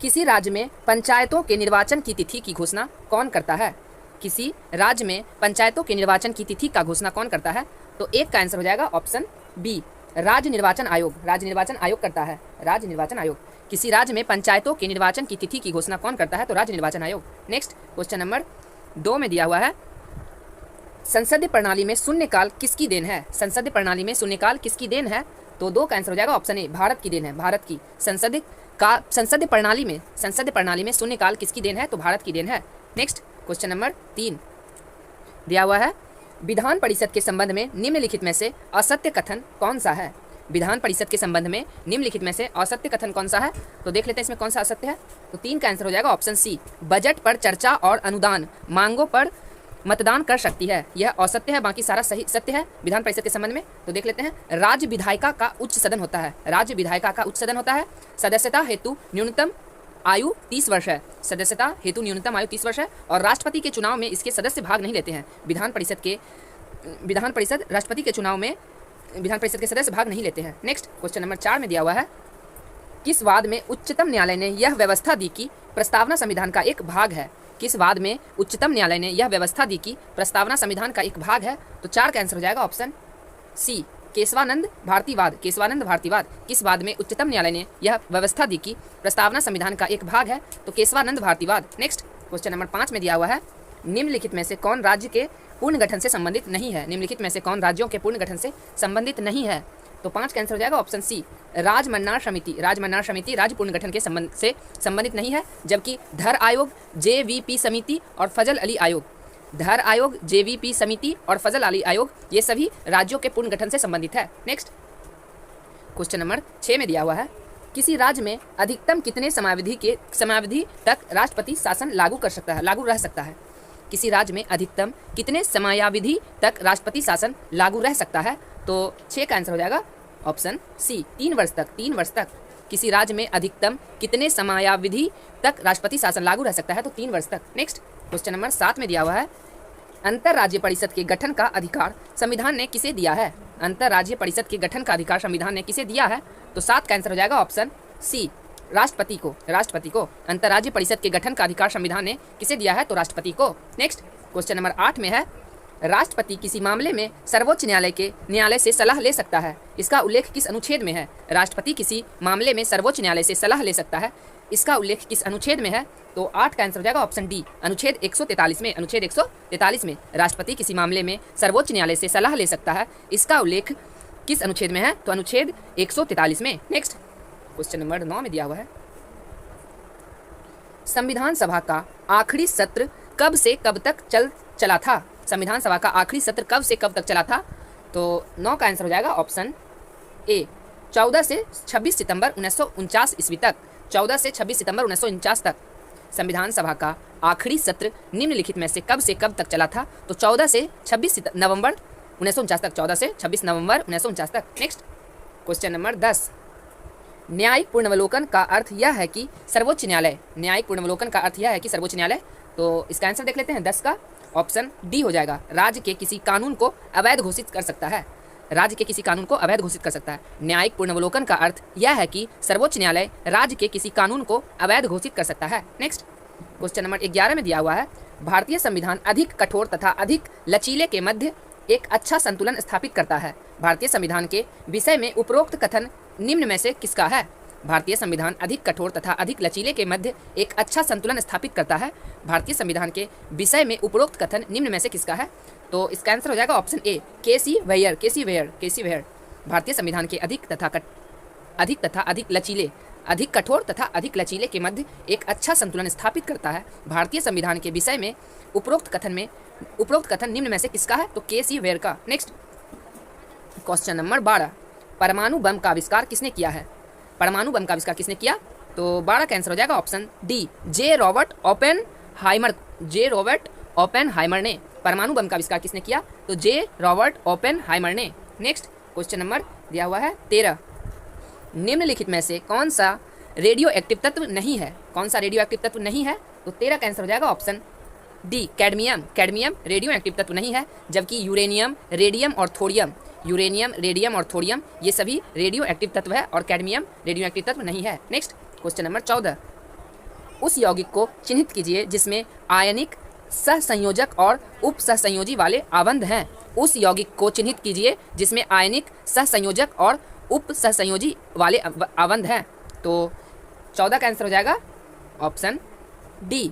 किसी राज्य में पंचायतों के निर्वाचन की तिथि की घोषणा कौन करता है? किसी राज्य में पंचायतों के निर्वाचन की तिथि का घोषणा कौन करता है? तो एक का आंसर हो जाएगा ऑप्शन बी, राज्य निर्वाचन आयोग। राज्य निर्वाचन आयोग करता है, राज्य निर्वाचन आयोग। किसी राज्य में पंचायतों के निर्वाचन की तिथि की घोषणा कौन करता है? तो राज्य निर्वाचन आयोग। नेक्स्ट क्वेश्चन नंबर 2 में दिया हुआ है, संसदीय प्रणाली में शून्यकाल किसकी देन है? संसदीय प्रणाली में शून्यकाल किसकी देन है? तो 2 का आंसर हो जाएगा ऑप्शन ए, भारत की देन है, भारत की। संसदीय प्रणाली में शून्यकाल किसकी देन है? तो भारत की देन है। नेक्स्ट क्वेश्चन नंबर 3 दिया हुआ है, विधान परिषद के संबंध में निम्नलिखित में से असत्य कथन कौन सा है? विधान परिषद के संबंध में निम्नलिखित में से असत्य कथन कौन सा है? तो देख लेते हैं इसमें कौन सा असत्य है। तो 3 का आंसर हो जाएगा ऑप्शन सी, बजट पर चर्चा और अनुदान मांगों पर मतदान कर सकती है। यह असत्य है, बाकी सारा सही सत्य है विधान परिषद के संबंध में। तो देख लेते हैं, राज्य विधायिका का उच्च सदन होता है, राज्य विधायिका का उच्च सदन होता है। सदस्यता हेतु न्यूनतम आयु 30 वर्ष है, सदस्यता हेतु न्यूनतम आयु 30 वर्ष है। और राष्ट्रपति के चुनाव में इसके सदस्य भाग नहीं लेते हैं। विधान परिषद राष्ट्रपति के चुनाव में विधान परिषद के सदस्य भाग नहीं लेते हैं। नेक्स्ट क्वेश्चन नंबर 4 में दिया हुआ है, किस वाद में उच्चतम न्यायालय ने यह व्यवस्था दी कि प्रस्तावना संविधान का एक भाग है? किस वाद में उच्चतम न्यायालय ने यह व्यवस्था दी कि प्रस्तावना संविधान का एक भाग है? तो 4 का आंसर हो जाएगा ऑप्शन सी, केशवानंद भारतीवाद। केशवानंद भारतीवाद। किस वाद में उच्चतम न्यायालय ने यह व्यवस्था दी कि प्रस्तावना संविधान का एक भाग है? तो केशवानंद भारतीवाद। नेक्स्ट क्वेश्चन नंबर 5 में दिया हुआ है, निम्नलिखित में से कौन राज्य के पूर्ण गठन से संबंधित नहीं है? निम्नलिखित में से कौन राज्यों के पूर्ण गठन से संबंधित नहीं है? तो 5 का आंसर हो जाएगा ऑप्शन सी, राजमन्नार समिति। राजमन्नार समिति राज्य पूर्ण गठन के से संबंधित नहीं है, जबकि धर आयोग, जेवीपी समिति और फजल अली आयोग, धर आयोग, जेवीपी समिति और फजल अली आयोग, ये सभी राज्यों के पूर्ण गठन से संबंधित है। नेक्स्ट क्वेश्चन नंबर 6 में दिया हुआ है, किसी राज्य में अधिकतम कितने समयावधि तक राष्ट्रपति शासन लागू रह सकता है? किसी राज्य में अधिकतम कितने समयावधि तक राष्ट्रपति शासन लागू रह सकता है? तो 6 का आंसर हो जाएगा ऑप्शन सी, 3 वर्ष तक। 3 वर्ष तक किसी राज्य में अधिकतम कितने समयावधि तक राष्ट्रपति शासन लागू रह सकता है? तो 3 वर्ष तक। नेक्स्ट क्वेश्चन नंबर 7 में दिया हुआ है, अंतर्राज्यीय परिषद के गठन का अधिकार संविधान ने किसे दिया है? अंतर्राज्यीय परिषद के गठन का अधिकार संविधान ने किसे दिया है? तो 7 का आंसर हो जाएगा ऑप्शन सी, राष्ट्रपति को। राष्ट्रपति को अंतर्राज्यीय परिषद के गठन का अधिकार संविधान ने किसे दिया है? तो राष्ट्रपति को। नेक्स्ट क्वेश्चन नंबर 8 में है, राष्ट्रपति किसी मामले में सर्वोच्च न्यायालय से सलाह ले सकता है, इसका उल्लेख किस अनुच्छेद में है? राष्ट्रपति किसी मामले में सर्वोच्च न्यायालय से सलाह ले सकता है, इसका उल्लेख किस अनुच्छेद में है? तो 8 का आंसर हो जाएगा ऑप्शन डी, अनुच्छेद 143 में। अनुच्छेद 143 में राष्ट्रपति किसी मामले में सर्वोच्च न्यायालय से सलाह ले सकता है, इसका उल्लेख किस अनुच्छेद में है? तो अनुच्छेद 143 में। नेक्स्ट क्वेश्चन नंबर 9 में दिया हुआ है, संविधान सभा का आखिरी सत्र कब से कब तक चला था? संविधान सभा का आखिरी सत्र कब से कब तक चला था? तो 9 का आंसर हो जाएगा ऑप्शन ए, 14 से 26 सितंबर 1949 ईस्वी तक। 14 से 26 सितंबर 1949 तक संविधान सभा का आखिरी सत्र निम्नलिखित में से कब तक चला था? तो 14 से 26 नवंबर 1949 तक। 14 से 26 नवंबर 1949 तक। नेक्स्ट क्वेश्चन नंबर 10, न्यायिक पुनर्वलोकन का अर्थ यह है कि सर्वोच्च न्यायालय, न्यायिक पुनर्वलोकन का अर्थ यह है कि सर्वोच्च न्यायालय। तो इसका आंसर देख लेते हैं, 10 का ऑप्शन डी हो जाएगा, राज्य के किसी कानून को अवैध घोषित कर सकता है। राज्य के किसी कानून को अवैध घोषित कर सकता है। न्यायिक पुनर्वलोकन का अर्थ यह है कि सर्वोच्च न्यायालय राज्य के किसी कानून को अवैध घोषित कर सकता है। नेक्स्ट क्वेश्चन नंबर 11 में दिया हुआ है, भारतीय संविधान अधिक कठोर तथा अधिक लचीले के मध्य एक अच्छा संतुलन स्थापित करता है। भारतीय संविधान के विषय में उपरोक्त कथन निम्न में से किसका है? भारतीय संविधान अधिक कठोर तथा अधिक लचीले के मध्य एक अच्छा संतुलन स्थापित करता है। भारतीय संविधान के विषय में उपरोक्त कथन निम्न में से किसका है? तो इसका आंसर हो जाएगा ऑप्शन ए, केसी वेयर। भारतीय संविधान के अधिक तथा अधिक लचीले, अधिक कठोर तथा अधिक लचीले के मध्य एक अच्छा संतुलन स्थापित करता है। भारतीय संविधान के विषय में उपरोक्त कथन निम्न में से किसका है? तो केसी वेयर का। नेक्स्ट क्वेश्चन नंबर 12, परमाणु बम का आविष्कार किसने किया है? परमाणु बम का आविष्कार किसने किया? तो 12 का आंसर हो जाएगा ऑप्शन डी, जे रॉबर्ट ओपेनहाइमर ने। परमाणु बम का आविष्कार किसने किया? तो जे रॉबर्ट ओपेनहाइमर ने। नेक्स्ट क्वेश्चन नंबर दिया हुआ है 13, निम्नलिखित में से कौन सा रेडियो एक्टिव तत्व नहीं है? कौन सा रेडियो एक्टिव तत्व नहीं है? तो 13 का आंसर हो जाएगा option D, cadmium radio active तत्व नहीं है, जबकि यूरेनियम, रेडियम और थोरियम ये सभी रेडियो एक्टिव तत्व है और कैडमियम रेडियो एक्टिव तत्व नहीं है। नेक्स्ट क्वेश्चन नंबर 14, उस यौगिक को चिन्हित कीजिए जिसमें आयनिक सहसंयोजक और उप सहसंयोजी वाले आबंध हैं। उस यौगिक को चिन्हित कीजिए जिसमें आयनिक सहसंयोजक और उप सहसंयोजी वाले आबंध हैं। तो 14 का आंसर हो जाएगा option D,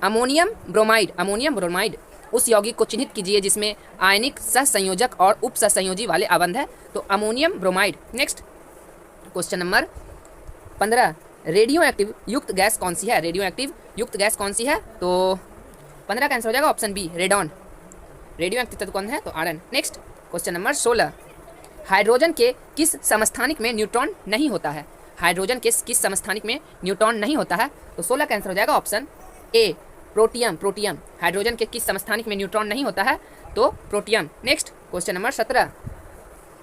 ammonium bromide. Ammonium bromide उस यौगिक को चिन्हित कीजिए जिसमें आयनिक सहसंयोजक और उप सहसंयोजी वाले आबंध है, तो ammonium bromide. Next question number 15, radio active युक्त गैस कौन सी है? रेडियो एक्टिव युक्त गैस कौन सी है? तो 15 का आंसर हो जाएगा option B, radon. Radioactive तत्व कौन है? तो iron. Next question number 16, hydrogen के किस समस्थानिक में न्यूट्रॉन नहीं होता है? हाइड्रोजन के किस समस्थानिक में न्यूट्रॉन नहीं होता है? तो 16 का आंसर हो जाएगा option A, protium. Protium hydrogen के किस समस्थानिक में न्यूट्रॉन नहीं होता है? तो प्रोटियम। नेक्स्ट क्वेश्चन नंबर 17,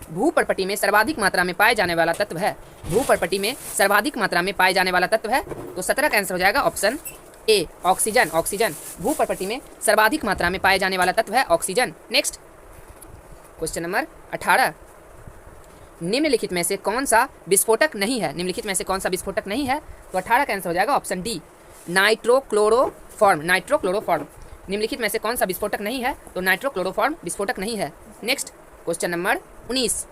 भूपर्पटी में सर्वाधिक मात्रा में पाए जाने वाला तत्व है? भूपर्पटी में सर्वाधिक मात्रा में पाए जाने वाला तत्व है, तो 17 का आंसर हो जाएगा ऑप्शन ए, ऑक्सीजन। ऑक्सीजन भूपर्पटी में सर्वाधिक मात्रा में पाए जाने वाला तत्व है ऑक्सीजन। नेक्स्ट क्वेश्चन नंबर 18, निम्नलिखित में से कौन सा विस्फोटक नहीं है? निम्नलिखित में से कौन सा विस्फोटक नहीं है? तो 18 का आंसर हो जाएगा ऑप्शन डी, नाइट्रोक्लोरोफॉर्म। नाइट्रोक्लोरोफॉर्म निम्नलिखित में से कौन सा विस्फोटक नहीं है? तो नाइट्रोक्लोरोफॉर्म विस्फोटक नहीं है। नेक्स्ट क्वेश्चन नंबर 19,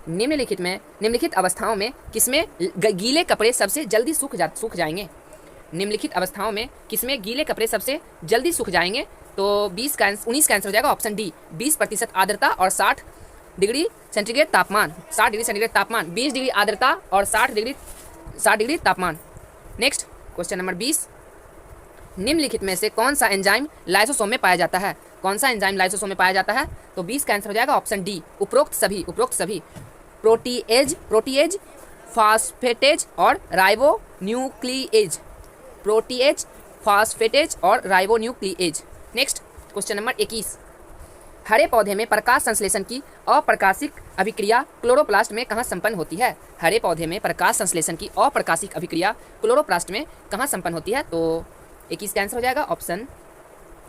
निम्नलिखित अवस्थाओं में किसमें गीले कपड़े सबसे जल्दी सूख जाएंगे? निम्नलिखित अवस्थाओं में किसमें गीले कपड़े सबसे जल्दी सूख जाएंगे? तो 19 का आंसर हो जाएगा ऑप्शन डी, 20% आर्द्रता और 60 डिग्री सेंटीग्रेड तापमान। 60 डिग्री सेंटीग्रेड तापमान, 20 डिग्री आर्द्रता और 60 डिग्री तापमान। नेक्स्ट क्वेश्चन नंबर 20, निम्नलिखित में से कौन सा एंजाइम लाइसोसोम में पाया जाता है? कौन सा एंजाइम लाइसोसोम में पाया जाता है? तो 20 का आंसर हो जाएगा ऑप्शन डी, उपरोक्त सभी। प्रोटीएज, फास्फेटेज और राइबोन्यूक्लिएज। प्रोटीएज, फास्फेटेज और राइबोन्यूक्लिएज। नेक्स्ट क्वेश्चन नंबर 21, हरे पौधे में प्रकाश संश्लेषण की अप्रकाशिक अभिक्रिया क्लोरोप्लास्ट में कहाँ संपन्न होती है? हरे पौधे में प्रकाश संश्लेषण की अप्रकाशिक अभिक्रिया क्लोरोप्लास्ट में कहाँ संपन्न होती है? तो 21 का आंसर हो जाएगा ऑप्शन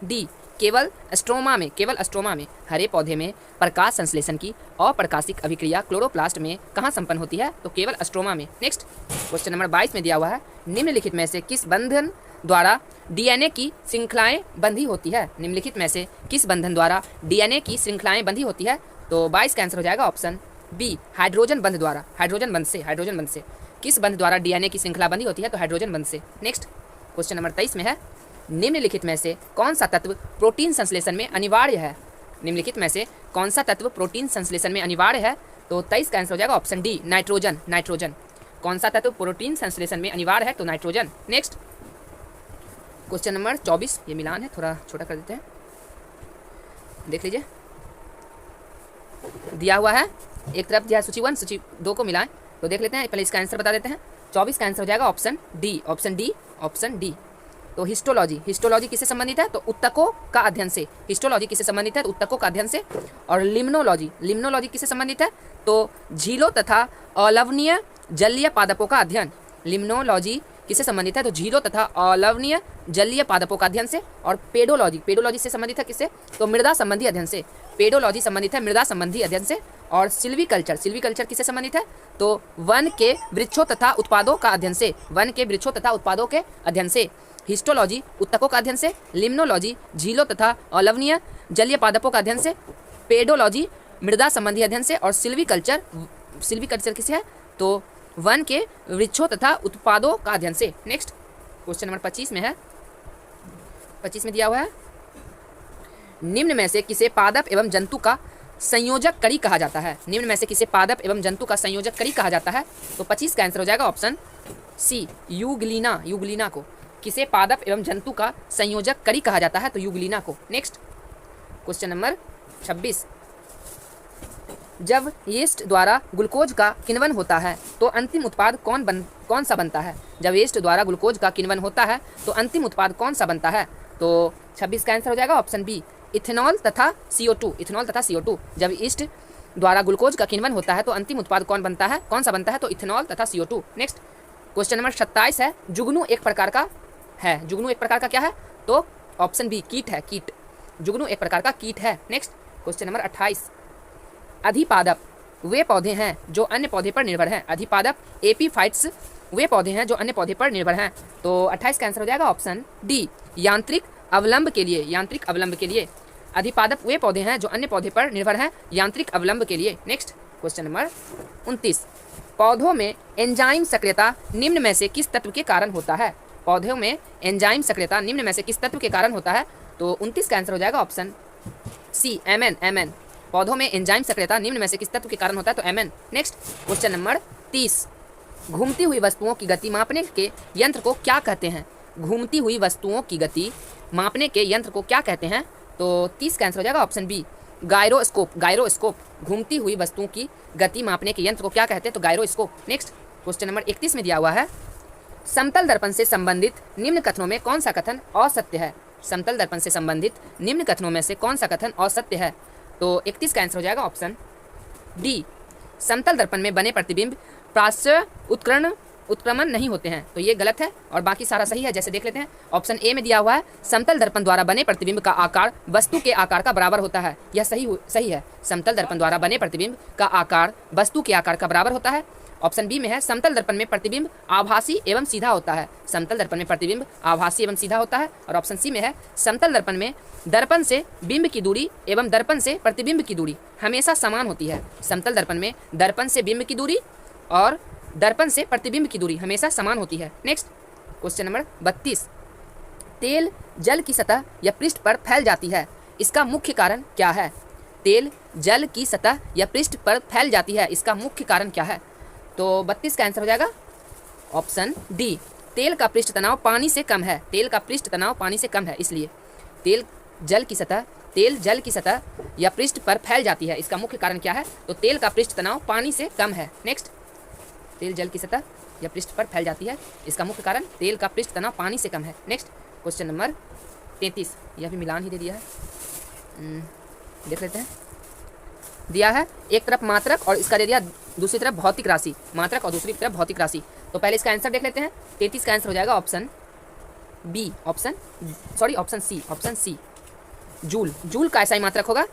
डी, केवल स्ट्रोमा में। केवल स्ट्रोमा में हरे पौधे में प्रकाश संश्लेषण की अप्रकाशिक अभिक्रिया क्लोरोप्लास्ट में कहाँ संपन्न होती है? तो केवल स्ट्रोमा में। नेक्स्ट क्वेश्चन नंबर 22 में दिया हुआ है, निम्नलिखित में से किस बंधन द्वारा डीएनए की श्रृंखलाएं बंधी होती है? निम्नलिखित में से किस बंधन द्वारा डीएनए की श्रृंखलाएं बंधी होती है? तो 22 का आंसर हो जाएगा ऑप्शन बी, हाइड्रोजन बंध द्वारा। हाइड्रोजन बंध से किस बंध द्वारा डीएनए की श्रृंखला बंधी होती है? तो हाइड्रोजन बंध से। नेक्स्ट क्वेश्चन नंबर 23 में है, निम्नलिखित में से कौन सा तत्व प्रोटीन संश्लेषण में अनिवार्य है? निम्नलिखित में से कौन सा तत्व प्रोटीन संश्लेषण में अनिवार्य है? तो 23 का आंसर हो जाएगा ऑप्शन डी, नाइट्रोजन। नाइट्रोजन कौन सा तत्व प्रोटीन संश्लेषण में अनिवार्य है? तो नाइट्रोजन। नेक्स्ट क्वेश्चन नंबर 24, ये मिलान है, थोड़ा छोटा कर देते हैं, देख लीजिए। दिया हुआ है एक तरफ दिया सूची 1 सूची 2 को मिलाएं, तो देख लेते हैं, पहले इसका आंसर बता देते हैं। 24 का आंसर हो जाएगा ऑप्शन डी, ऑप्शन डी। तो हिस्टोलॉजी किससे संबंधित है? तो उत्तकों का अध्ययन से। हिस्टोलॉजी किससे संबंधित है? तो उत्तकों का अध्ययन से। और लिम्नोलॉजी किससे संबंधित है? तो झीलों तथा अलवणीय जलीय पादपों का अध्ययन। लिम्नोलॉजी किससे संबंधित है? तो झीलों तथा अलवणीय जलीय पादपों का अध्ययन से। और पेडोलॉजी से संबंधित है किससे? तो मृदा संबंधी अध्ययन से। पेडोलॉजी संबंधित है मृदा संबंधी अध्ययन से। और सिल्वीकल्चर किससे संबंधित है? तो वन के वृक्षों तथा उत्पादों का अध्ययन से। वन के वृक्षों तथा उत्पादों के अध्ययन से। हिस्टोलॉजी उत्तकों का अध्ययन से। लिम्नोलॉजी झीलों तथा अलवणीय जलीय पादपों का अध्ययन से। पेडोलॉजी मृदा संबंधी अध्ययन से। और सिल्वीकल्चर किसे है? तो वन के वृक्षों तथा उत्पादों का अध्ययन से। नेक्स्ट क्वेश्चन नंबर 25 में है, 25 में दिया हुआ है, निम्न में से किसे पादप एवं जंतु का संयोजक कड़ी कहा जाता है? निम्न में से किसे पादप एवं जंतु का संयोजक कड़ी कहा जाता है? तो 25 का आंसर हो जाएगा ऑप्शन सी, यूग्लिना को। किसे पादप एवं जंतु का संयोजक कड़ी कहा जाता है? तो यूग्लिना को। नेक्स्ट क्वेश्चन नंबर 26, जब यीस्ट द्वारा ग्लूकोज का किण्वन होता है तो अंतिम उत्पाद कौन सा बनता है? जब यीस्ट द्वारा ग्लूकोज का किण्वन होता है तो अंतिम उत्पाद कौन सा बनता है? तो 26 का आंसर हो जाएगा ऑप्शन बी, इथेनॉल तथा CO2। जब यीस्ट द्वारा ग्लूकोज का किण्वन होता है तो अंतिम उत्पाद कौन सा बनता है? तो इथेनॉल तथा CO2। नेक्स्ट क्वेश्चन नंबर 27 है, जुगनू एक प्रकार का क्या है? तो ऑप्शन बी, कीट है। जुगनू एक प्रकार का कीट है। नेक्स्ट क्वेश्चन नंबर 28, अधिपादप वे पौधे हैं जो अन्य पौधे पर निर्भर हैं। अधिपादप एपीफाइट्स वे पौधे हैं जो अन्य पौधे पर निर्भर हैं। तो 28 का आंसर हो जाएगा ऑप्शन डी, यांत्रिक अवलंब के लिए। यांत्रिक अवलंब के लिए अधिपादप वे पौधे हैं जो अन्य पौधे पर निर्भर हैं यांत्रिक अवलंब के लिए। नेक्स्ट क्वेश्चन नंबर 29, पौधों में एंजाइम सक्रियता निम्न में से किस तत्व के कारण होता है? पौधों में एंजाइम सक्रियता निम्न में से किस तत्व के कारण होता है? तो 29 का आंसर हो जाएगा ऑप्शन सी, एमएन। एमएन, पौधों में एंजाइम सक्रियता निम्न में से किस तत्व के कारण होता है? तो एमएन। नेक्स्ट क्वेश्चन नंबर 30, घूमती हुई वस्तुओं की गति मापने के यंत्र को क्या कहते हैं? घूमती हुई वस्तुओं की गति मापने के यंत्र को क्या कहते हैं? तो 30 का आंसर हो जाएगा ऑप्शन बी, गायरोस्कोप। गायरोस्कोप, घूमती हुई वस्तुओं की गति मापने के यंत्र को क्या कहते हैं? तो गायरोस्कोप। नेक्स्ट क्वेश्चन नंबर 31 में दिया हुआ है, समतल दर्पण से संबंधित निम्न कथनों में कौन सा कथन असत्य है? समतल दर्पण से संबंधित निम्न कथनों में से कौन सा कथन असत्य है? तो 31 का आंसर हो जाएगा ऑप्शन डी, समतल दर्पण में बने प्रतिबिंब प्राच्य उत्क्रमण नहीं होते हैं। तो ये गलत है और बाकी सारा सही है। जैसे देख लेते हैं, ऑप्शन ए में दिया हुआ है, समतल दर्पण द्वारा बने प्रतिबिंब का आकार वस्तु के आकार का बराबर होता है। यह सही है। समतल दर्पण द्वारा बने प्रतिबिंब का आकार वस्तु के आकार का बराबर होता है। ऑप्शन बी में है, समतल दर्पण में प्रतिबिंब आभासी एवं सीधा होता है। समतल दर्पण में प्रतिबिंब आभासी एवं सीधा होता है। और ऑप्शन सी में है, समतल दर्पण में दर्पण से बिंब की दूरी एवं दर्पण से प्रतिबिंब की दूरी हमेशा समान होती है। समतल दर्पण में दर्पण से बिंब की दूरी और दर्पण से प्रतिबिंब की दूरी हमेशा समान होती है। नेक्स्ट क्वेश्चन नंबर 32, तेल जल की सतह या पृष्ठ पर फैल जाती है, इसका मुख्य कारण क्या है? तेल जल की सतह या पृष्ठ पर फैल जाती है, इसका मुख्य कारण क्या है? तो 32 का आंसर हो जाएगा ऑप्शन डी, तेल का पृष्ठ तनाव पानी से कम है। तेल का पृष्ठ तनाव पानी से कम है, इसलिए तेल जल की सतह या पृष्ठ पर फैल जाती है, इसका मुख्य कारण क्या है? तो तेल का पृष्ठ तनाव पानी से कम है। नेक्स्ट, तेल जल की सतह या पृष्ठ पर फैल जाती है, इसका मुख्य कारण तेल का पृष्ठ तनाव पानी से कम है। नेक्स्ट क्वेश्चन नंबर 33, यह भी मिलान ही दे दिया है, देख लेते हैं। दिया है एक तरफ मात्रक और इसका दे दिया दूसरी तरफ भौतिक राशि, मात्रक और दूसरी तरफ भौतिक राशि। तो पहले इसका आंसर देख लेते हैं। 33 का आंसर हो जाएगा ऑप्शन सी, जूल। जूल का ऐसा ही मात्रक होगा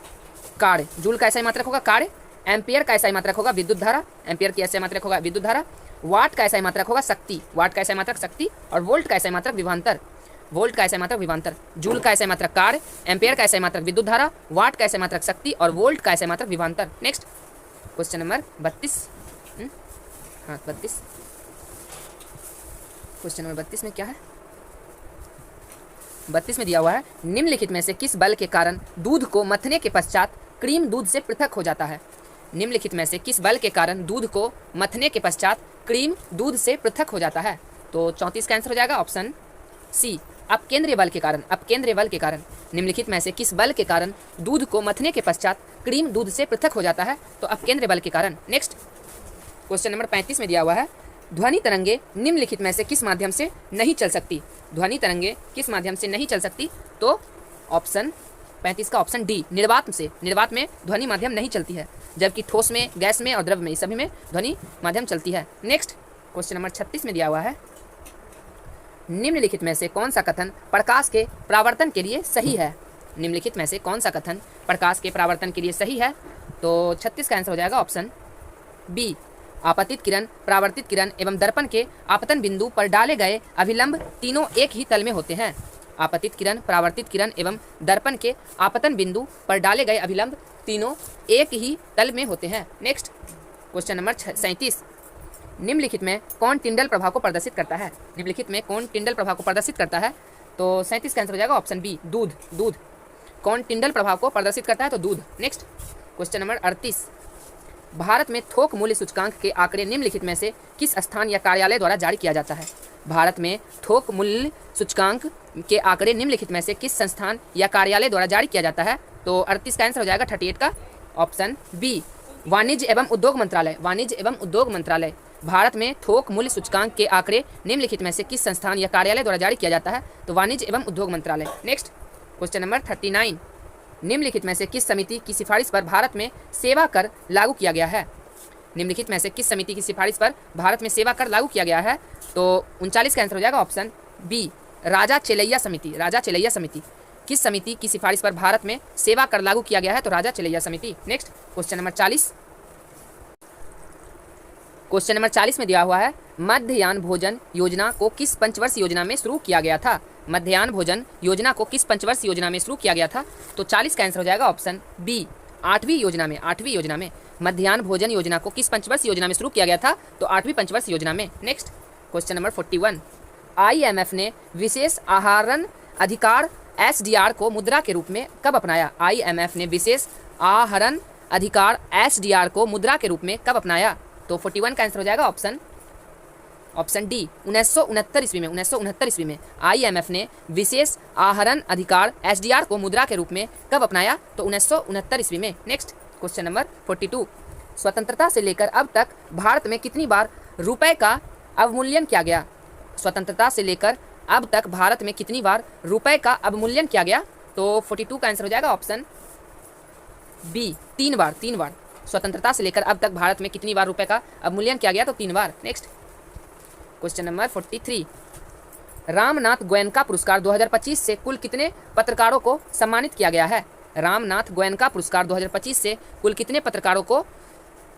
कार्य। जूल का ऐसा ही मात्रक होगा कार्य। एम्पियर का ऐसा ही मात्रक होगा विद्युत धारा। एम्पियर की ऐसा मात्रक होगा विद्युत धारा। वाट का ऐसा ही मात्रक होगा शक्ति। वाट का ऐसा मात्रक शक्ति। और वोल्ट का ऐसा मात्रक विभवांतर। वोल्ट का ऐसा मात्रक विभवांतर। जूल का ऐसा मात्रक कार्य। एम्पियर का ऐसा मात्रक विद्युत धारा। वाट का ऐसा मात्रक शक्ति और वोल्ट का ऐसा मात्रक विभवांतर। Next question number 32। हाँ 32, क्वेश्चन नंबर 32 में क्या है? 32 में दिया हुआ है, निम्नलिखित में से किस बल के कारण दूध को मथने के पश्चात क्रीम दूध से पृथक हो जाता है? निम्नलिखित में से किस बल के कारण दूध को मथने के पश्चात क्रीम दूध से पृथक हो जाता है? तो 34 का आंसर हो जाएगा ऑप्शन सी, अपकेंद्रीय बल के कारण। अपकेंद्रीय बल के कारण। निम्नलिखित में से किस बल के कारण दूध को मथने के पश्चात क्रीम दूध से पृथक हो जाता है? तो अपकेंद्रीय बल के कारण। नेक्स्ट क्वेश्चन नंबर 35 में दिया हुआ है, ध्वनि तरंगे निम्नलिखित में से किस माध्यम से नहीं चल सकती? ध्वनि तरंगे किस माध्यम से नहीं चल सकती? तो ऑप्शन 35 का ऑप्शन डी, निर्वात से। निर्वात में ध्वनि माध्यम नहीं चलती है, जबकि ठोस में, गैस में और द्रव में, सभी में ध्वनि माध्यम चलती है। नेक्स्ट क्वेश्चन नंबर 36 में दिया हुआ है, निम्नलिखित में से कौन सा कथन प्रकाश के परावर्तन के लिए सही है? निम्नलिखित में से कौन सा कथन प्रकाश के परावर्तन के लिए सही है? तो 36 का आंसर हो जाएगा ऑप्शन बी, आपतित किरण, परावर्तित किरण एवं दर्पण के आपतन बिंदु पर डाले गए अभिलंब तीनों एक ही तल में होते हैं। आपतित किरण, परावर्तित किरण एवं दर्पण के आपतन बिंदु पर डाले गए अभिलंब तीनों एक ही तल में होते हैं। नेक्स्ट क्वेश्चन नंबर 37, निम्नलिखित में कौन टिंडल प्रभाव को प्रदर्शित करता है? निम्नलिखित में कौन टिंडल प्रभाव को प्रदर्शित करता है? तो 37 का आंसर हो जाएगा ऑप्शन बी, दूध। दूध कौन टिंडल प्रभाव को प्रदर्शित करता है? तो दूध। नेक्स्ट क्वेश्चन नंबर 38, भारत में थोक मूल्य सूचकांक के आंकड़े निम्नलिखित में से किस स्थान या कार्यालय द्वारा जारी किया जाता है? भारत में थोक मूल्य सूचकांक के आंकड़े निम्नलिखित में से किस संस्थान या कार्यालय द्वारा जारी किया जाता है? तो 38 का आंसर हो जाएगा 38 का ऑप्शन बी, वाणिज्य एवं उद्योग मंत्रालय। वाणिज्य एवं उद्योग मंत्रालय। भारत में थोक मूल्य सूचकांक के आंकड़े निम्नलिखित में से किस संस्थान या कार्यालय द्वारा जारी किया जाता है? तो वाणिज्य एवं उद्योग मंत्रालय। नेक्स्ट क्वेश्चन नंबर 39, निम्नलिखित में से किस समिति की सिफारिश पर भारत में सेवा कर लागू किया गया है? निम्नलिखित में से किस समिति की सिफारिश पर भारत में सेवा कर लागू किया गया है? तो 39 का आंसर हो जाएगा ऑप्शन बी, राजा चेलैया समिति। राजा चेलैया समिति। किस समिति की सिफारिश पर भारत में सेवा कर लागू किया गया है? तो राजा चेलैया समिति। Next question number 40, question number 40 में दिया हुआ है मध्याह्न भोजन योजना को किस पंचवर्षीय योजना में शुरू किया गया था। मध्याह्न भोजन योजना को किस पंचवर्षीय योजना में शुरू किया गया था। तो 40 का आंसर हो जाएगा ऑप्शन बी, 8वीं योजना में। 8वीं योजना में मध्याह्न भोजन योजना को किस पंचवर्षीय योजना में शुरू किया गया था। तो 8वीं पंचवर्षीय योजना में। नेक्स्ट क्वेश्चन नंबर 41, IMF ने विशेष आहरण अधिकार SDR को मुद्रा के रूप में कब अपनाया। IMF ने विशेष आहरण अधिकार SDR को मुद्रा के रूप में कब अपनाया। तो 41 का आंसर हो जाएगा ऑप्शन डी, 1969 ईस्वी में। 1969 ईस्वी में IMF ने विशेष आहरण अधिकार SDR को मुद्रा के रूप में कब अपनाया। तो 1969 ईस्वी में। नेक्स्ट क्वेश्चन नंबर 42, स्वतंत्रता से लेकर अब तक भारत में कितनी बार रुपए का अवमूल्यन किया गया। स्वतंत्रता से लेकर अब तक भारत में कितनी बार रुपए का अवमूल्यन किया गया। तो 42 का आंसर हो जाएगा ऑप्शन बी, 3 बार। 3 बार स्वतंत्रता से लेकर अब तक भारत में कितनी बार रुपए का अवमूल्यन किया गया। तो 3 बार। Next question number 43, Ramnath Goenka पुरस्कार 2025 से कुल कितने पत्रकारों को सम्मानित किया गया है। रामनाथ गोयनका पुरस्कार 2025 से कुल कितने पत्रकारों को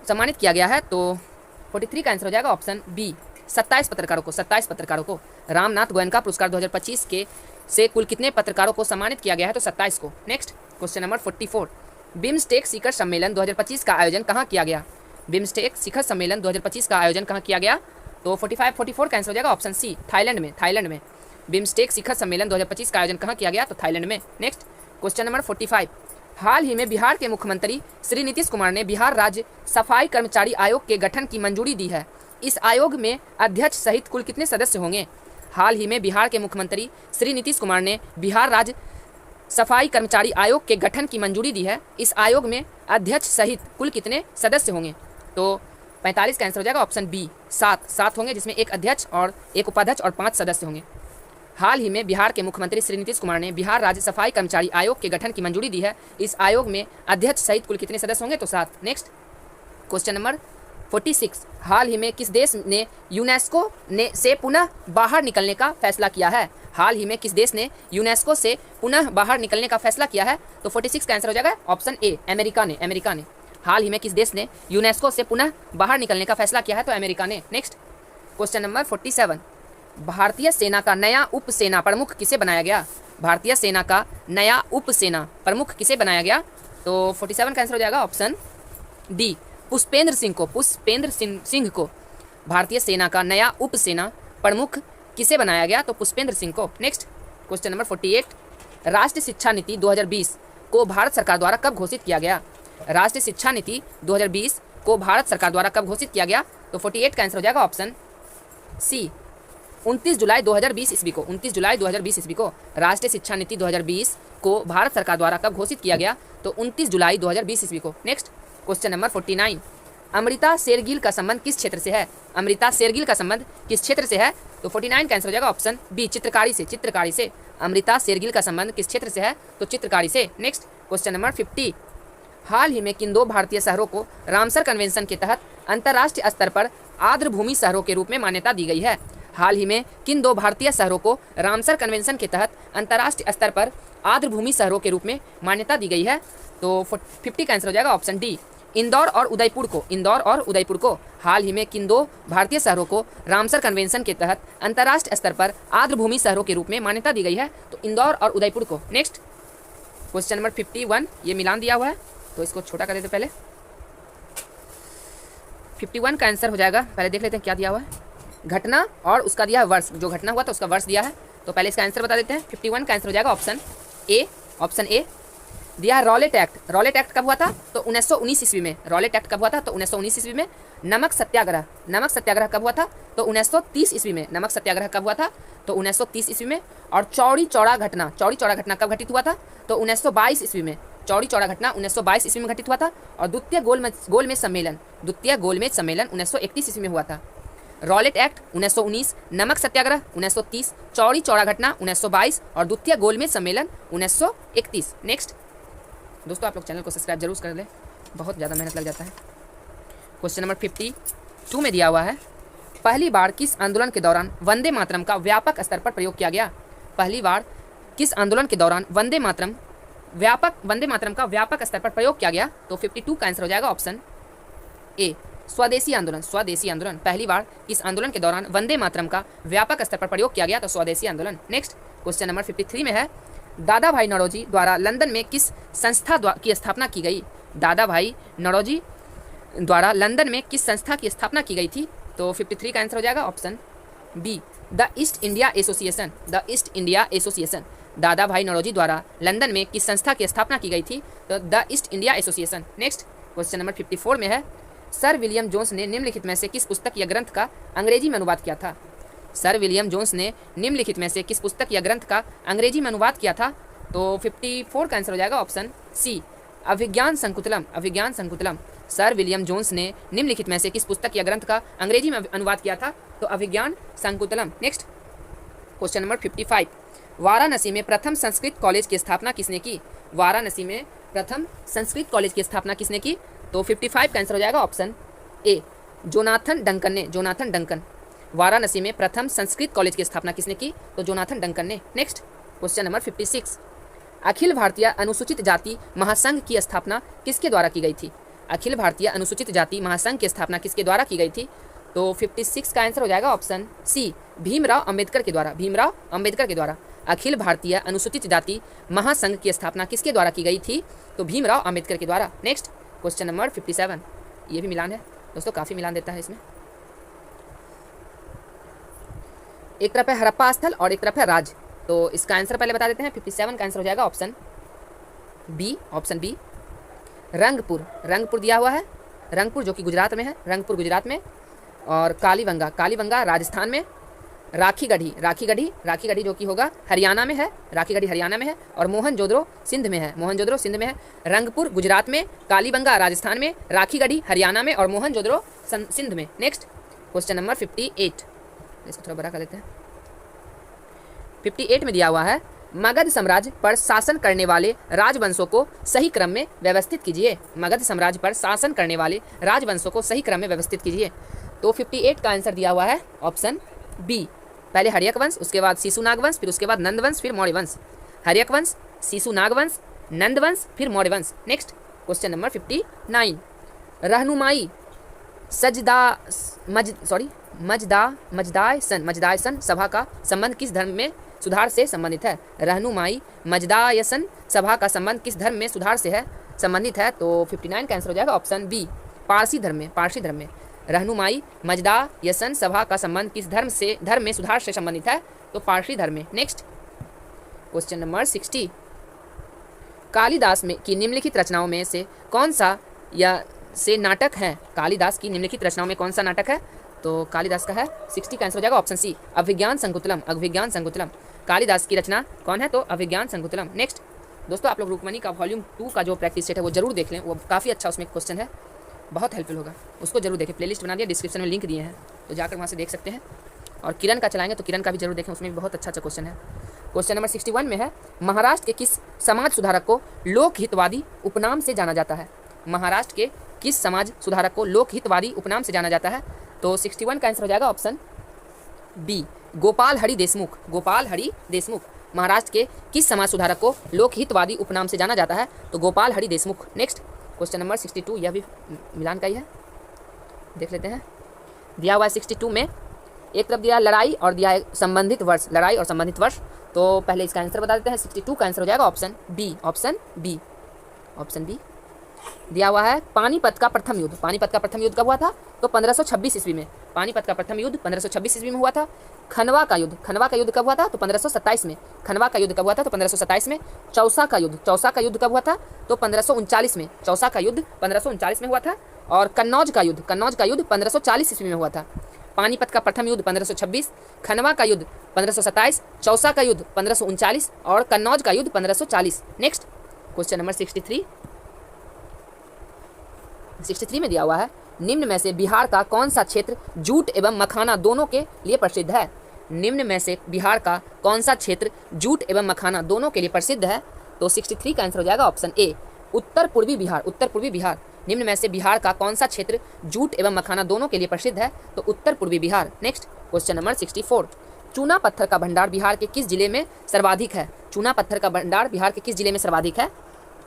सम्मानित किया गया है। तो 43 का आंसर हो जाएगा ऑप्शन बी, 27 पत्रकारों को। 27 पत्रकारों को रामनाथ गोयनका पुरस्कार 2025 के से कुल कितने पत्रकारों को सम्मानित किया गया है। तो 27 को। नेक्स्ट क्वेश्चन नंबर 44, बिम्स्टेक शिखर सम्मेलन 2025 का आयोजन कहाँ किया गया। बिम्स्टेक शिखर सम्मेलन 2025 का आयोजन कहाँ किया गया। तो 44 का आंसर हो जाएगा ऑप्शन सी, थाईलैंड में। थाईलैंड में बिम्स्टेक शिखर सम्मेलन 2025 का आयोजन कहाँ किया गया। तो थाईलैंड में। नेक्स्ट क्वेश्चन नंबर 45, हाल ही में बिहार के मुख्यमंत्री श्री नीतीश कुमार ने बिहार राज्य सफाई कर्मचारी आयोग के गठन की मंजूरी दी है। इस आयोग में अध्यक्ष सहित कुल कितने सदस्य होंगे। हाल ही में बिहार के मुख्यमंत्री श्री नीतीश कुमार ने बिहार राज्य सफाई कर्मचारी आयोग के गठन की मंजूरी दी है। इस आयोग में अध्यक्ष सहित कुल कितने सदस्य होंगे। तो 45 का आंसर हो जाएगा ऑप्शन बी, 7 होंगे, जिसमें एक अध्यक्ष और एक उपाध्यक्ष और 5 सदस्य होंगे। हाल ही में बिहार के मुख्यमंत्री श्री नीतीश कुमार ने बिहार राज्य सफाई कर्मचारी आयोग के गठन की मंजूरी दी है। इस आयोग में अध्यक्ष सहित कुल कितने सदस्य होंगे। तो 7। नेक्स्ट क्वेश्चन नंबर 46, हाल ही में किस देश ने यूनेस्को से पुनः बाहर निकलने का फैसला किया है। हाल ही में किस देश ने यूनेस्को से पुनः बाहर निकलने का फैसला किया है। तो 46 का आंसर हो जाएगा ऑप्शन ए, अमेरिका ने। अमेरिका ने हाल ही में किस देश ने यूनेस्को से पुनः बाहर निकलने का फैसला किया है। तो अमेरिका ने। नेक्स्ट क्वेश्चन नंबर 47, भारतीय सेना का नया उप सेना प्रमुख किसे बनाया गया। भारतीय सेना का नया उप सेना प्रमुख किसे बनाया गया। तो 47 का आंसर हो जाएगा ऑप्शन डी, पुष्पेंद्र सिंह को। पुष्पेंद्र सिंह को भारतीय सेना का नया उप सेना प्रमुख किसे बनाया गया। तो पुष्पेंद्र सिंह को। नेक्स्ट क्वेश्चन नंबर 48, राष्ट्रीय शिक्षा नीति 2020 को भारत सरकार द्वारा कब घोषित किया गया। राष्ट्रीय शिक्षा नीति 2020 को भारत सरकार द्वारा कब घोषित किया गया। तो 48 का आंसर हो जाएगा ऑप्शन सी, 29 जुलाई 2020 ईस्वी को। 29 जुलाई 2020 ईस्वी को राष्ट्रीय शिक्षा नीति 2020 को भारत सरकार द्वारा कब घोषित किया गया। तो 29 जुलाई 2020 ईस्वी को। Next question number 49, Amrita Shergil का संबंध किस क्षेत्र से है। अमृता शेरगिल का संबंध किस क्षेत्र से है। तो 49 का आंसर हो जाएगा ऑप्शन बी, चित्रकारी से। चित्रकारी से अमृता शेरगिल का संबंध किस क्षेत्र से है। तो चित्रकारी से। नेक्स्ट क्वेश्चन नंबर 50, हाल ही में किन 2 भारतीय शहरों को रामसर कन्वेंशन के तहत अंतर्राष्ट्रीय स्तर पर आर्द्रभूमि शहरों के रूप में मान्यता दी गई है। हाल ही में किन 2 भारतीय शहरों को रामसर कन्वेंशन के तहत अंतर्राष्ट्रीय स्तर पर आर्द्रभूमि शहरों के रूप में मान्यता दी गई है। तो 50 का आंसर हो जाएगा ऑप्शन डी, इंदौर और उदयपुर को। इंदौर और उदयपुर को हाल ही में किन 2 भारतीय शहरों को रामसर कन्वेंशन के तहत अंतर्राष्ट्रीय स्तर पर आर्द्रभूमि शहरों के रूप में मान्यता दी गई है। तो इंदौर और उदयपुर को। नेक्स्ट क्वेश्चन नंबर 51, ये मिलान दिया हुआ है तो इसको छोटा कर देते पहले। 51 का आंसर हो जाएगा, पहले देख लेते हैं क्या दिया हुआ है। घटना और उसका दिया है वर्ष, जो घटना हुआ तो उसका वर्ष दिया है। तो पहले इसका आंसर बता देते हैं। 51 का आंसर हो जाएगा ऑप्शन ए। ऑप्शन ए दिया है रॉलेट एक्ट। रॉलेट एक्ट कब हुआ था। तो 1919 ईस्वी में। रॉलेट एक्ट कब हुआ था। तो 1919 ईस्वी में। नमक सत्याग्रह। नमक सत्याग्रह कब हुआ था। तो 1930 ईस्वी में। नमक सत्याग्रह कब हुआ था। तो 1930 ईस्वी में। और चौड़ी चौड़ा घटना। चौड़ी चौड़ा घटना कब घटित हुआ था। तो 1922 ईस्वी में। चौड़ी चौड़ा घटना 1922 ईस्वी में घटित हुआ था। और द्वितीय गोलमेज सम्मेलन 1931 ईस्वी में हुआ था। रॉलेट एक्ट 1919, नमक सत्याग्रह 1930, चौड़ी चौड़ा घटना 1922 और द्वितीय गोलमेज सम्मेलन 1931। नेक्स्ट दोस्तों, आप लोग चैनल को सब्सक्राइब जरूर कर लें, बहुत ज़्यादा मेहनत लग जाता है। क्वेश्चन नंबर 52 में दिया हुआ है, पहली बार किस आंदोलन के दौरान वंदे मातरम का व्यापक स्तर पर प्रयोग किया गया। पहली बार किस आंदोलन के दौरान वंदे मातरम का व्यापक स्तर पर प्रयोग किया गया। तो 52 का आंसर हो जाएगा ऑप्शन ए, स्वदेशी आंदोलन, स्वदेशी आंदोलन पहली बार किस आंदोलन के दौरान वंदे मातरम का व्यापक स्तर पर प्रयोग किया गया? तो स्वदेशी आंदोलन। नेक्स्ट क्वेश्चन नंबर 53 में है, दादा भाई नौरोजी द्वारा लंदन में किस संस्था की स्थापना की गई? दादा भाई नौरोजी द्वारा लंदन में किस संस्था की स्थापना की गई थी? तो 53 का आंसर हो जाएगा option B, the East India Association, the East India Association. Dadabhai Naoroji द्वारा लंदन में किस संस्था की स्थापना की गई थी? तो the East India association. Next question number 54 में है, सर विलियम जोन्स ने निम्नलिखित में से किस पुस्तक या ग्रंथ का अंग्रेजी में अनुवाद किया था? सर विलियम जोन्स ने निम्नलिखित में से किस पुस्तक या ग्रंथ का अंग्रेजी में अनुवाद किया था? तो 54 का आंसर हो जाएगा ऑप्शन सी, अभिज्ञान संकुतलम, अभिज्ञान संकुतलम। सर विलियम जोन्स ने निम्नलिखित में से किस पुस्तक या ग्रंथ का अंग्रेजी में अनुवाद किया था? तो अभिज्ञान संकुतलम। नेक्स्ट क्वेश्चन नंबर 55, वाराणसी में प्रथम संस्कृत कॉलेज की स्थापना किसने की? वाराणसी में प्रथम संस्कृत कॉलेज की स्थापना किसने की? तो 55 का आंसर हो जाएगा ऑप्शन ए, जोनाथन डंकन ने, जोनाथन डंकन। वाराणसी में प्रथम संस्कृत कॉलेज की स्थापना किसने की? तो जोनाथन डंकन ने। Next question number 56, Akhil Bharatiya अनुसूचित जाति महासंघ की स्थापना किसके द्वारा की गई थी? अखिल भारतीय अनुसूचित जाति महासंघ की स्थापना किसके द्वारा की गई थी? तो 56 का आंसर हो जाएगा ऑप्शन सी, भीमराव अंबेडकर के द्वारा, भीमराव अंबेडकर के द्वारा। अखिल भारतीय अनुसूचित जाति महासंघ की स्थापना किसके द्वारा की गई थी? तो भीमराव अंबेडकर के द्वारा। नेक्स्ट क्वेश्चन नंबर 57, ये भी मिलान है दोस्तों, काफ़ी मिलान देता है इसमें। एक तरफ है हड़प्पा स्थल और एक तरफ है राज, तो इसका आंसर पहले बता देते हैं। 57 का आंसर हो जाएगा option B, option B, Rangpur, Rangpur दिया हुआ है, रंगपुर जो कि गुजरात में है, रंगपुर गुजरात में। और कालीबंगा, कालीबंगा राजस्थान में। राखीगढ़ी, राखीगढ़ी, राखीगढ़ी जो कि होगा हरियाणा में है, राखीगढ़ी हरियाणा में है। और मोहनजोदड़ो सिंध में है, मोहनजोदड़ो सिंध में है। रंगपुर गुजरात में, कालीबंगा राजस्थान में, राखीगढ़ी हरियाणा में और मोहनजोदड़ो सिंध में। नेक्स्ट क्वेश्चन नंबर 58, इसको थोड़ा बड़ा कर लेते हैं। 58 में दिया हुआ है, मगध साम्राज्य पर शासन करने वाले राजवंशों को सही क्रम में व्यवस्थित कीजिए। मगध साम्राज्य पर शासन करने वाले राजवंशों को सही क्रम में व्यवस्थित कीजिए। तो 58 का आंसर दिया हुआ है ऑप्शन बी, पहले हर्यक वंश, उसके बाद शिशुनाग वंश, फिर उसके बाद नंद वंश, फिर मौर्य वंश। हर्यक वंश, शिशुनाग वंश, नंद वंश, फिर मौर्य वंश। नेक्स्ट क्वेश्चन नंबर 59, रहनुमाई मजदायसन सभा का संबंध किस धर्म में सुधार से संबंधित है? रहनुमाई मजदायसन सभा का संबंध किस धर्म में सुधार से है संबंधित है? तो 59 का आंसर हो जाएगा ऑप्शन बी, पारसी धर्म में, पारसी धर्म में। रहनुमाई मजदायसन सभा का संबंध किस धर्म में सुधार से संबंधित है? तो पारसी धर्म में। नेक्स्ट क्वेश्चन नंबर 60, कालिदास में की निम्नलिखित रचनाओं में से कौन सा या से नाटक है? कालिदास की निम्नलिखित रचनाओं में कौन सा नाटक है? तो कालिदास का है 60 का आंसर हो जाएगा ऑप्शन सी, अभिज्ञान संकुतलम, अभिज्ञान संकुतलम। कालिदास की रचना कौन है? तो अभिज्ञान संकुतलम। नेक्स्ट दोस्तों, आप लोग रुक्मणी का वॉल्यूम 2 का जो प्रैक्टिस सेट है वो जरूर देख लें, वो काफ़ी अच्छा उसमें क्वेश्चन है, बहुत हेल्पफुल होगा, उसको जरूर देखें। प्लेलिस्ट बना दिया, डिस्क्रिप्शन में लिंक दिए हैं, तो जाकर वहाँ से देख सकते हैं। और किरण का चलाएंगे तो किरण का भी जरूर देखें, उसमें भी बहुत अच्छा अच्छा क्वेश्चन है। क्वेश्चन नंबर 61 में है, महाराष्ट्र के किस समाज सुधारक को लोकहितवादी उपनाम से जाना जाता है? महाराष्ट्र के किस समाज सुधारक को लोकहितवादी उपनाम से जाना जाता है? तो 61 का आंसर हो जाएगा ऑप्शन बी, गोपाल हरि देशमुख, गोपाल हरि देशमुख। महाराष्ट्र के किस समाज सुधारक को लोकहितवादी उपनाम से जाना जाता है? तो Gopal Hari Deshmukh. Next question number 62, यह भी मिलान का ही है, देख लेते हैं। दिया हुआ है 62 में, एक तरफ दिया है लड़ाई और दिया है संबंधित वर्ष, लड़ाई और संबंधित वर्ष। तो पहले इसका आंसर बता देते हैं। 62 का आंसर हो जाएगा option B, option B, option B. दिया हुआ है पानीपत का प्रथम युद्ध, पानीपत का प्रथम युद्ध कब हुआ था? तो 1526 ईस्वी में। पानीपत का प्रथम युद्ध 1526 ईस्वी में हुआ था। खनवा का युद्ध, खनवा का युद्ध कब हुआ था? तो 1527 में। खनवा का युद्ध कब हुआ था? तो 1527 में। चौसा का युद्ध, चौसा का युद्ध कब हुआ था? तो 1539 में। चौसा का युद्ध 1539 में हुआ था। और कन्नौज का युद्ध, कन्नौज का युद्ध 1540 ईस्वी में हुआ था। पानीपत का प्रथम युद्ध 1526, खनवा का युद्ध 1527, चौसा का युद्ध 1539 और कन्नौज का युद्ध 1540। नेक्स्ट क्वेश्चन नंबर 63 में दिया हुआ है, निम्न में से बिहार का कौन सा क्षेत्र जूट एवं मखाना दोनों के लिए प्रसिद्ध है? निम्न में से बिहार का कौन सा क्षेत्र जूट एवं मखाना दोनों के लिए प्रसिद्ध है? तो 63 का आंसर हो जाएगा ऑप्शन ए, उत्तर पूर्वी बिहार, उत्तर पूर्वी बिहार। निम्न में से बिहार का कौन सा क्षेत्र जूट एवं मखाना दोनों के लिए प्रसिद्ध है? तो उत्तर पूर्वी बिहार। नेक्स्ट क्वेश्चन नंबर 64, चूना पत्थर का भंडार बिहार के किस जिले में सर्वाधिक है? चूना पत्थर का भंडार बिहार के किस जिले में सर्वाधिक है?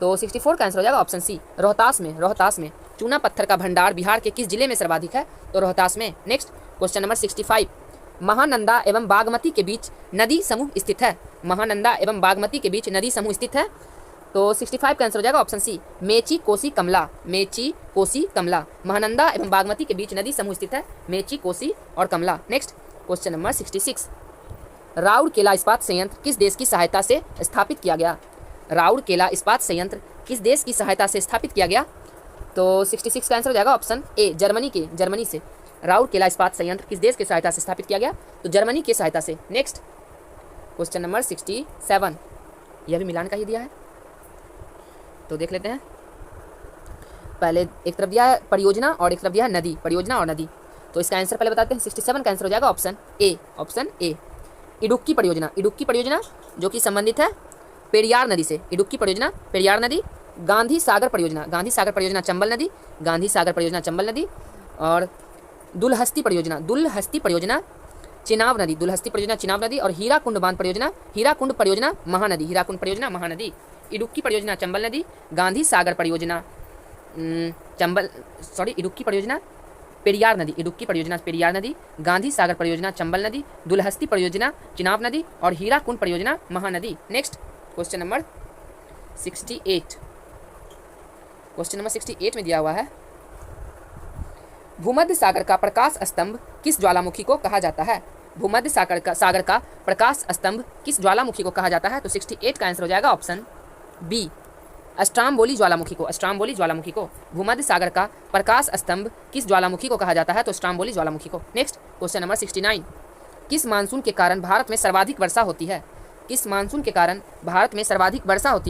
तो 64 का आंसर हो जाएगा ऑप्शन सी, रोहतास में, रोहतास में। चूना पत्थर का भंडार बिहार के किस जिले में सर्वाधिक है? तो रोहतास में। नेक्स्ट क्वेश्चन नंबर 65, महानंदा एवं बागमती के बीच नदी समूह स्थित है। महानंदा एवं बागमती के बीच नदी समूह स्थित है। तो 65 का आंसर हो जाएगा ऑप्शन सी, मेची कोसी कमला। मेची कोसी कमला, महानंदा एवं बागमती के बीच नदी समूह स्थित है, मेची कोसी और कमला। नेक्स्ट क्वेश्चन नंबर 66, राउरकेला इस्पात संयंत्र किस देश की सहायता से स्थापित किया गया? राउरकेला इस्पात संयंत्र किस देश की सहायता से स्थापित किया गया? तो 66 का आंसर हो जाएगा ऑप्शन ए, जर्मनी से। राउरकेला इस्पात संयंत्र किस देश की सहायता से स्थापित किया गया? तो जर्मनी की सहायता से। नेक्स्ट क्वेश्चन नंबर 67, यह भी मिलान का ही दिया है, तो देख लेते हैं। पहले एक तरफ दिया है परियोजना और एक तरफ दिया है नदी, परियोजना और नदी। तो इसका आंसर पहले बताते हैं। 67 का आंसर हो जाएगा ऑप्शन ए, इडुक्की परियोजना जो कि संबंधित है पेरियार नदी से। इडुक्की परियोजना पेरियार नदी। गांधी सागर परियोजना चंबल नदी। और दुलहस्ती परियोजना चिनाब नदी। और हीराकुंड परियोजना महानदी। इडुक्की परियोजना चंबल नदी, गांधी सागर परियोजना इडुक्की परियोजना पेरियार नदी, गांधी सागर परियोजना चंबल नदी, दुलहस्ती परियोजना चिनाब नदी और हीराकुंड परियोजना महानदी। नेक्स्ट क्वेश्चन नंबर 68, में दिया हुआ है, भूमध्य सागर का प्रकाश स्तंभ किस ज्वालामुखी को कहा जाता है? भूमध्य सागर का प्रकाश स्तंभ किस ज्वालामुखी को कहा जाता है? तो 68 का आंसर हो जाएगा ऑप्शन बी, अस्ट्रामबोली ज्वालामुखी को। भूमध्य सागर का प्रकाश स्तंभ किस ज्वालामुखी को कहा जाता है? तो अस्ट्रामबोली ज्वालामुखी को। नेक्स्ट क्वेश्चन नंबर 69, किस मानसून के कारण भारत में सर्वाधिक वर्षा होती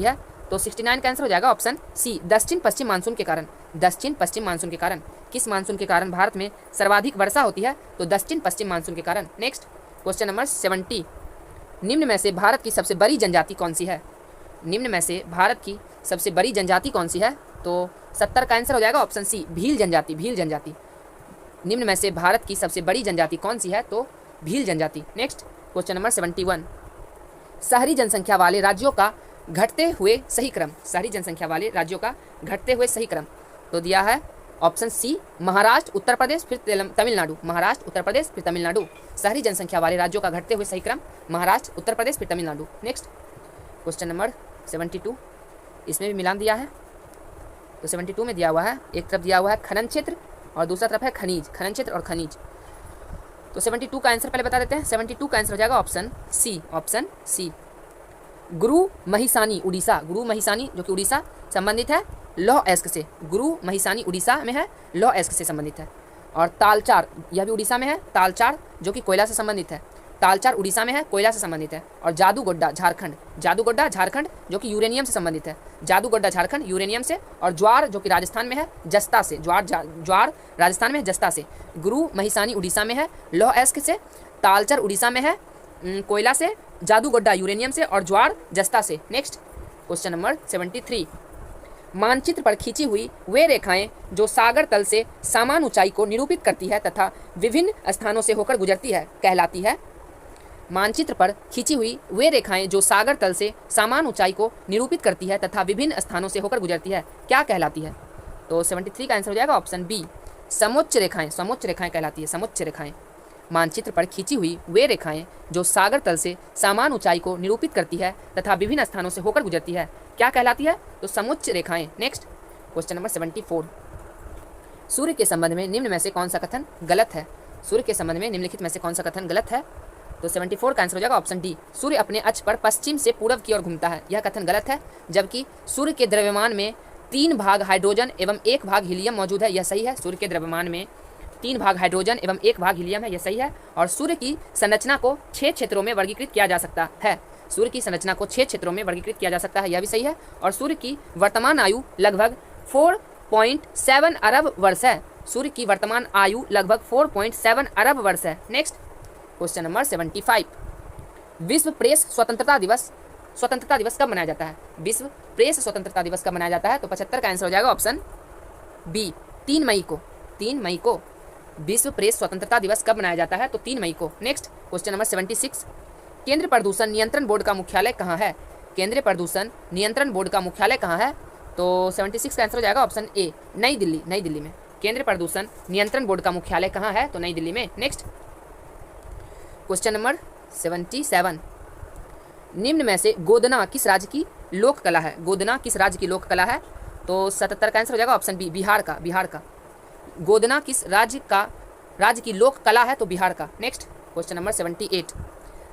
है? तो 69 का आंसर हो जाएगा ऑप्शन सी, दक्षिण पश्चिम मानसून के कारण। किस मानसून के कारण भारत में सर्वाधिक वर्षा होती है? तो दक्षिण पश्चिम मानसून के कारण। नेक्स्ट क्वेश्चन नंबर 70, निम्न में से भारत की सबसे बड़ी जनजाति कौन सी है? तो 70 का आंसर हो जाएगा ऑप्शन सी, भील जनजाति। निम्न में से भारत की सबसे बड़ी जनजाति कौन सी है? तो भील जनजाति। नेक्स्ट क्वेश्चन नंबर 71, शहरी जनसंख्या वाले राज्यों का घटते हुए सही क्रम। तो दिया है ऑप्शन सी, महाराष्ट्र उत्तर प्रदेश फिर तमिलनाडु। शहरी जनसंख्या वाले राज्यों का घटते हुए सही क्रम महाराष्ट्र उत्तर प्रदेश फिर तमिलनाडु। नेक्स्ट क्वेश्चन नंबर 72, इसमें भी मिलान दिया है। तो 72 में दिया हुआ है, एक तरफ दिया हुआ है खनन क्षेत्र और दूसरा तरफ है खनिज। तो 72 का आंसर पहले बता देते हैं। 72 का आंसर हो जाएगा ऑप्शन सी, गुरु महिसानी उड़ीसा जो कि उड़ीसा संबंधित है लौह अयस्क से। गुरु महिसानी उड़ीसा में है, लौह अयस्क से संबंधित है। और तालचार, यह भी उड़ीसा में है, तालचार जो कि कोयला से संबंधित है। तालचार उड़ीसा में है, कोयला से संबंधित है। और जादूगोड्डा झारखंड जो कि यूरेनियम से संबंधित है। जादूगोड्डा झारखंड यूरेनियम से। और ज्वार जो कि राजस्थान में है, जस्ता से। ज्वार राजस्थान में है, जस्ता से। गुरु महिसानी उड़ीसा में है, लौह अयस्क से। तालचर उड़ीसा में है, कोयला से। जादूगोड्डा यूरेनियम से और ज्वार जस्ता से। नेक्स्ट क्वेश्चन नंबर 73, मानचित्र पर खींची हुई वे रेखाएं जो सागर तल से समान ऊंचाई को निरूपित करती है तथा विभिन्न स्थानों से होकर गुजरती है कहलाती है। मानचित्र पर खींची हुई वे रेखाएं जो सागर तल से समान ऊंचाई को निरूपित करती है तथा विभिन्न स्थानों से होकर गुजरती है, क्या कहलाती है? तो 73 का आंसर हो जाएगा ऑप्शन बी, समोच्च रेखाएं कहलाती है। समोच्च रेखाएं, मानचित्र पर खींची हुई वे रेखाएं जो सागर तल से समान ऊंचाई को निरूपित करती है तथा विभिन्न स्थानों से होकर गुजरती है, क्या कहलाती है? तो समोच्च रेखाएं। नेक्स्ट क्वेश्चन नंबर 74, सूर्य के संबंध में निम्न में से कौन सा कथन गलत है? सूर्य के संबंध में निम्नलिखित में से कौन सा कथन गलत है? तो 74 का आंसर हो जाएगा ऑप्शन डी, सूर्य अपने अक्ष पर पश्चिम से पूर्व की ओर घूमता है, यह कथन गलत है। जबकि सूर्य के द्रव्यमान में 3 भाग हाइड्रोजन एवं 1 भाग हीलियम मौजूद है, यह सही है। सूर्य के द्रव्यमान में 3 भाग हाइड्रोजन एवं 1 भाग हीलियम है, यह सही है। और सूर्य की संरचना को 6 क्षेत्रों में वर्गीकृत किया जा सकता है। सूर्य की संरचना को 6 क्षेत्रों में वर्गीकृत किया जा सकता है, यह भी सही है। और सूर्य की वर्तमान आयु लगभग 4.7 अरब वर्ष है। सूर्य की वर्तमान आयु लगभग 4.7 अरब वर्ष है। नेक्स्ट क्वेश्चन नंबर 75, विश्व प्रेस स्वतंत्रता दिवस कब मनाया जाता है? विश्व प्रेस स्वतंत्रता दिवस कब मनाया जाता है? तो 75 का आंसर हो जाएगा ऑप्शन बी, 3 मई को। 3 मई को विश्व प्रेस स्वतंत्रता दिवस कब मनाया जाता है? तो 3 मई को। नेक्स्ट क्वेश्चन नंबर 76, केंद्रीय प्रदूषण नियंत्रण बोर्ड का मुख्यालय कहाँ है? केंद्रीय प्रदूषण नियंत्रण बोर्ड का मुख्यालय कहाँ है? तो 76 का आंसर हो जाएगा ऑप्शन ए, नई दिल्ली। नई दिल्ली में केंद्रीय प्रदूषण नियंत्रण बोर्ड का मुख्यालय कहाँ है? तो नई दिल्ली में। नेक्स्ट क्वेश्चन नंबर 77, निम्न में से गोदना किस राज्य की लोक कला है? गोदना किस राज्य की लोक कला है? तो 77 का आंसर हो जाएगा ऑप्शन बी, बिहार का। बिहार का गोदना किस राज्य की लोक कला है? तो बिहार का। नेक्स्ट क्वेश्चन नंबर 78,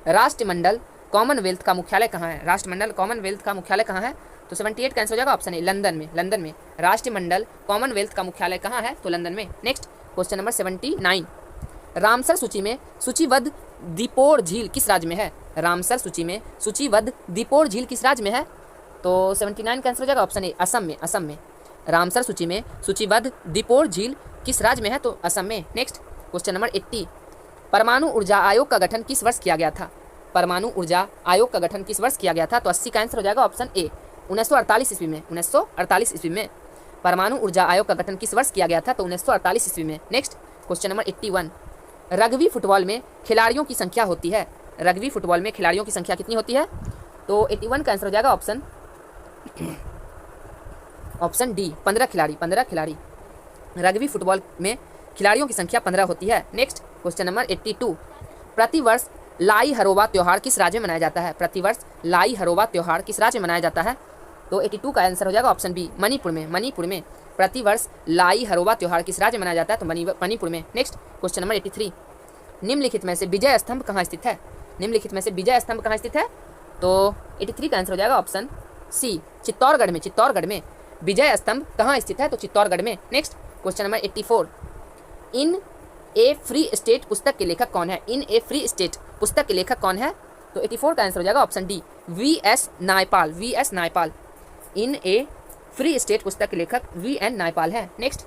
राष्ट्रमंडल कॉमनवेल्थ का मुख्यालय कहाँ है? राष्ट्रमंडल कॉमनवेल्थ का मुख्यालय कहाँ है? तो 78 का आंसर हो जाएगा ऑप्शन ए, लंदन में। लंदन में राष्ट्रमंडल कॉमनवेल्थ का मुख्यालय कहाँ है? तो लंदन में। नेक्स्ट क्वेश्चन नंबर 79, रामसर सूची में सूचीबद्ध दीपोर झील किस राज्य में है? रामसर सूची में सूचीबद्ध दीपोर झील किस राज्य में है? तो 79 का आंसर हो जाएगा ऑप्शन ए, असम में। असम में रामसर सूची में सूचीबद्ध दीपोर झील किस राज्य में है? तो असम में। नेक्स्ट क्वेश्चन नंबर 80, परमाणु ऊर्जा आयोग का गठन किस वर्ष किया गया था? परमाणु ऊर्जा आयोग का गठन किस वर्ष किया गया था? तो 80 का आंसर हो जाएगा ऑप्शन ए, 1948 ईस्वी में। 1948 ईस्वी में परमाणु ऊर्जा आयोग का गठन किस वर्ष किया गया था? तो 1948 ईस्वी में। Next question number 81, rugby football में खिलाड़ियों की संख्या होती है? रग्बी फुटबॉल में खिलाड़ियों की संख्या कितनी होती है? तो 81 का आंसर हो जाएगा ऑप्शन डी, 15 खिलाड़ी। 15 खिलाड़ी रग्बी फुटबॉल में खिलाड़ियों की संख्या 15 होती है। नेक्स्ट क्वेश्चन नंबर 82, प्रतिवर्ष लाई हरोबा त्योहार किस राज्य में मनाया जाता है? प्रतिवर्ष लाई हरोबा त्योहार किस राज्य में मनाया जाता है? तो 82 का आंसर हो जाएगा ऑप्शन बी, मणिपुर में। मणिपुर में प्रतिवर्ष लाई हरोबा त्योहार किस राज्य में मनाया जाता है? तो मणिपुर में। नेक्स्ट क्वेश्चन नंबर 83, निम्नलिखित में से विजय स्तंभ कहाँ स्थित है? निम्नलिखित में से विजय स्तंभ कहाँ स्थित है? तो 83 का आंसर हो जाएगा ऑप्शन सी, चित्तौड़गढ़ में। चित्तौड़गढ़ में विजय स्तंभ कहाँ स्थित है? तो चित्तौड़गढ़ में। Next question number 84, in a free state पुस्तक के लेखक कौन है? इन ए फ्री स्टेट पुस्तक के लेखक कौन है? तो 84 का आंसर हो जाएगा option D, V S. Naipaul. V S. Naipaul in a free state पुस्तक के लेखक वी.एन. नायपाल है। नेक्स्ट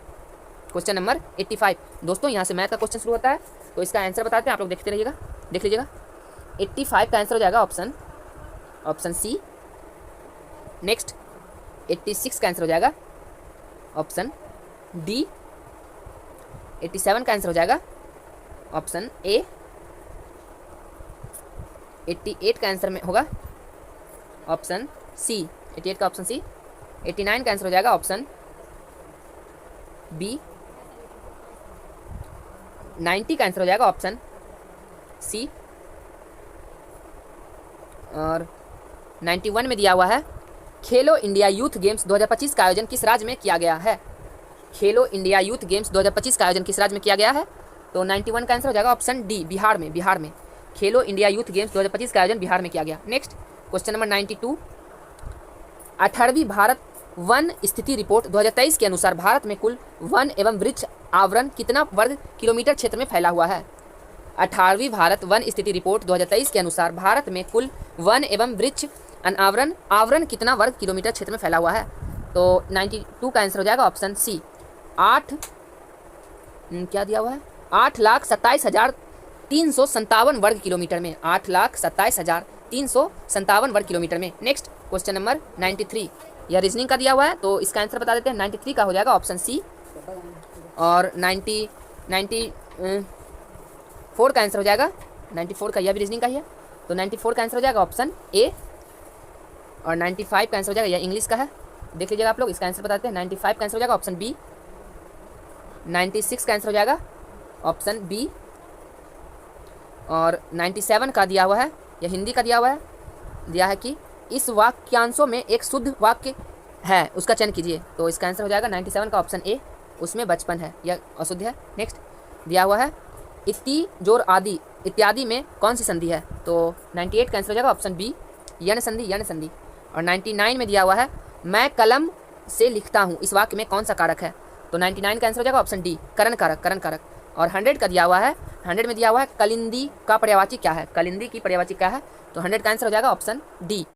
क्वेश्चन नंबर 85, दोस्तों यहाँ से मैथ का क्वेश्चन शुरू होता है, तो इसका आंसर बताते हैं, आप लोग देखते रहिएगा, देख लीजिएगा। 85 का आंसर हो जाएगा ऑप्शन सी। नेक्स्ट 86 का आंसर हो जाएगा ऑप्शन डी। 87 का आंसर हो जाएगा ऑप्शन ए। 88 का आंसर में होगा ऑप्शन सी, 88 का ऑप्शन सी। 89 का आंसर हो जाएगा ऑप्शन बी। 90 का आंसर हो जाएगा ऑप्शन सी। और 91 में दिया हुआ है, खेलो इंडिया यूथ गेम्स 2025 का आयोजन किस राज्य में किया गया है? खेलो इंडिया यूथ गेम्स 2025 का आयोजन किस राज्य में किया गया है? तो 91 का आंसर हो जाएगा ऑप्शन डी, बिहार में। बिहार में खेलो इंडिया यूथ गेम्स 2025 का आयोजन बिहार में किया गया। नेक्स्ट क्वेश्चन नंबर 92, 18वीं भारत वन स्थिति रिपोर्ट 2023 के अनुसार भारत में कुल वन एवं वृक्ष आवरण कितना वर्ग किलोमीटर क्षेत्र में फैला हुआ है? 18वीं भारत वन स्थिति रिपोर्ट 2023 के अनुसार भारत में कुल वन एवं वृक्ष आवरण कितना वर्ग किलोमीटर क्षेत्र में फैला हुआ है? तो 92 का आंसर हो जाएगा ऑप्शन सी, क्या दिया हुआ है? 8,27,357 वर्ग किलोमीटर में। 8,27,357 वर्ग किलोमीटर में। नेक्स्ट क्वेश्चन नंबर 93, यह रीजनिंग का दिया हुआ है, तो इसका आंसर बता देते हैं। 93 का हो जाएगा ऑप्शन सी। और 94 का आंसर हो जाएगा, 94 का, यह भी रीजनिंग का ही है, तो 94 का आंसर हो जाएगा ऑप्शन ए। और 95 का आंसर हो जाएगा, यह इंग्लिश का है, देख लीजिएगा आप लोग, इसका आंसर बताते हैं। 95 का आंसर हो जाएगा ऑप्शन बी। 96 का आंसर हो जाएगा ऑप्शन बी। और 97 का दिया हुआ है, यह हिंदी का दिया हुआ है, दिया है कि इस वाक्यांशों में एक शुद्ध वाक्य है, उसका चयन कीजिए। तो इसका आंसर हो जाएगा 97 का ऑप्शन ए, उसमें बचपन है, यह अशुद्ध है। नेक्स्ट दिया हुआ है, इति जोर आदि इत्यादि में कौन सी संधि है? तो 98 का आंसर हो जाएगा ऑप्शन बी, यण संधि। यण संधि। और 99 में दिया हुआ है, मैं कलम से लिखता हूँ, इस वाक्य में कौन सा कारक है? तो 99 का आंसर हो जाएगा ऑप्शन डी, करण कारक। करण कारक। और 100 का दिया हुआ है, 100 में दिया हुआ है, कलिंदी का पर्यायवाची क्या है? कलिंदी की पर्यायवाची क्या है? तो 100 का आंसर हो जाएगा ऑप्शन डी।